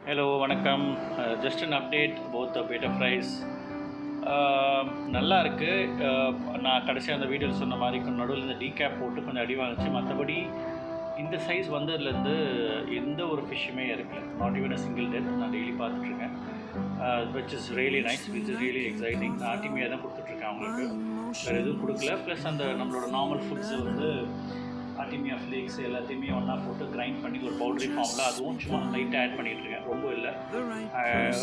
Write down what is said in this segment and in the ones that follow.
Hello வணக்கம். Just an update both the betta fries. நல்லா இருக்குது. நான் கடைசியாக அந்த வீடியோவில் சொன்ன மாதிரி நடுவில் இந்த டீகேப் போட்டு கொஞ்சம் அடி வாங்கிச்சு. மற்றபடி இந்த சைஸ் வந்ததுலேருந்து எந்த ஒரு ஃபிஷ்ஷுமே இருக்குது. Not even a single death. நான் டெய்லி பார்த்துட்ருக்கேன். Which is really nice, which is really exciting. நான் ஆர்டிமியா தான் கொடுத்துட்ருக்கேன் அவங்களுக்கு, வேறு எதுவும் கொடுக்கல. ப்ளஸ் அந்த நம்மளோட நார்மல் ஃபுட்ஸு வந்து ஆர்டிமியா ஃப்ளேக்ஸ் எல்லாத்தையுமே ஒன்றா போட்டு கிரைண்ட் பண்ணி ஒரு பவுடரி ஃபார்மில் அதுவும் சும்மா லைட்டாக ஆட் பண்ணிகிட்ருக்கேன். ரொம்ப இல்லை,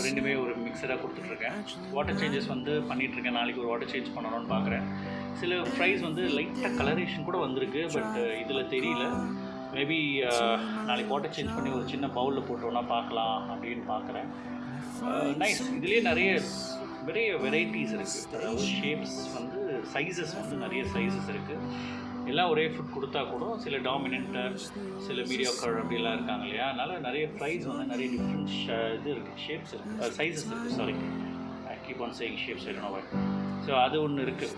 ரெண்டுமே ஒரு மிக்சராக கொடுத்துட்ருக்கேன். வாட்டர் சேஞ்சஸ் வந்து பண்ணிகிட்ருக்கேன். நாளைக்கு ஒரு வாட்டர் சேஞ்ச் பண்ணணும்னு பார்க்குறேன். சில ஃப்ரைஸ் வந்து லைட்டாக கலரேஷன் கூட வந்திருக்கு, பட் இதில் தெரியல. மேபி நாளைக்கு வாட்டர் சேஞ்ச் பண்ணி ஒரு சின்ன பவுலில் போட்டோன்னா பார்க்கலாம் அப்படின்னு பார்க்குறேன். நைஸ். இதுலேயே நிறைய வெரைட்டிஸ் இருக்குது. அதாவது ஷேப்ஸ் வந்து சைஸஸ் வந்து நிறைய சைஸஸ் இருக்குது. எல்லாம் ஒரே ஃபுட் கொடுத்தா கூட சில டாமினண்ட்டாக சில மீடியாக்கர் அப்படிலாம் இருக்காங்க இல்லையா. அதனால் நிறைய ஃப்ரைஸ் வந்து நிறைய டிஃப்ரெண்ட் இது இருக்குது, ஷேப்ஸ் இருக்குது, சைஸஸ் இருக்குது. Sorry, I keep on saying shapes, I don't know why. So அது ஒன்று இருக்குது.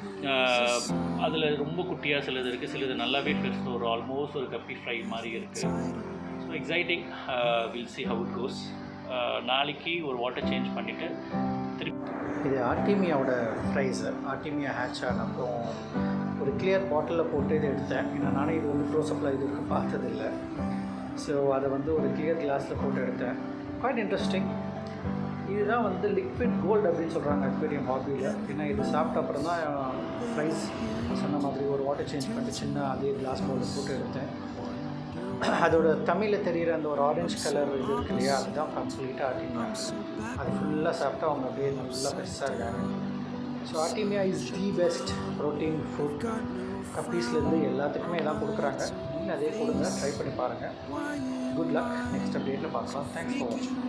அதில் ரொம்ப குட்டியாக சிலது இருக்குது, சிலது நல்லாவே பெருசு, ஒரு ஆல்மோஸ்ட் ஒரு கப்பி ஃப்ரை மாதிரி இருக்குது. So exciting. Will see how it goes. நாளைக்கு ஒரு வாட்டர் சேஞ்ச் பண்ணிவிட்டு இது ஆர்டிமியாவோட ஃப்ரைஸு. ஆர்டிமியா ஹேட்ச் ஆன அப்புறம் ஒரு கிளியர் பாட்டிலில் போட்டு இது எடுத்தேன். ஏன்னா நானே இது வந்து க்ளோஸ்அப்பில் இது வரைக்கும் பார்த்ததில்லை. ஸோ அதை வந்து ஒரு கிளியர் கிளாஸில் போட்டு எடுத்தேன். Quite interesting. இதுதான் வந்து லிக்விட் கோல்டு அப்படின்னு சொல்கிறாங்க அக்வேரியம் ஹாபியில். ஏன்னா இது சாப்பிட்ட அப்புறம் தான் ஃப்ரைஸ் சொன்ன மாதிரி ஒரு வாட்டர் சேஞ்ச் பண்ணிட்டு சின்ன அதே கிளாஸ் பவுலில் போட்டு எடுத்தேன். அதோட தமிழில் தெரிகிற அந்த ஒரு ஆரஞ்சு கலர் இது இருக்கு இல்லையா, அதுதான் கம்ப்ளீட்டாக ஆர்டிமியா. அது ஃபுல்லாக சாப்பிட்டா அவங்க அப்படியே நல்லா பெருசாக இருக்காங்க. So artemia is the best protein food. கப்பீஸ்லேருந்து எல்லாத்துக்குமே எல்லாம் கொடுக்குறாங்க. நீங்கள் அதே கொடுங்க, ட்ரை பண்ணி பாருங்கள். Good luck. நெக்ஸ்ட் அப்டேட்டில் பார்க்கலாம். தேங்க்ஸ் ஃபார் வாட்சிங்.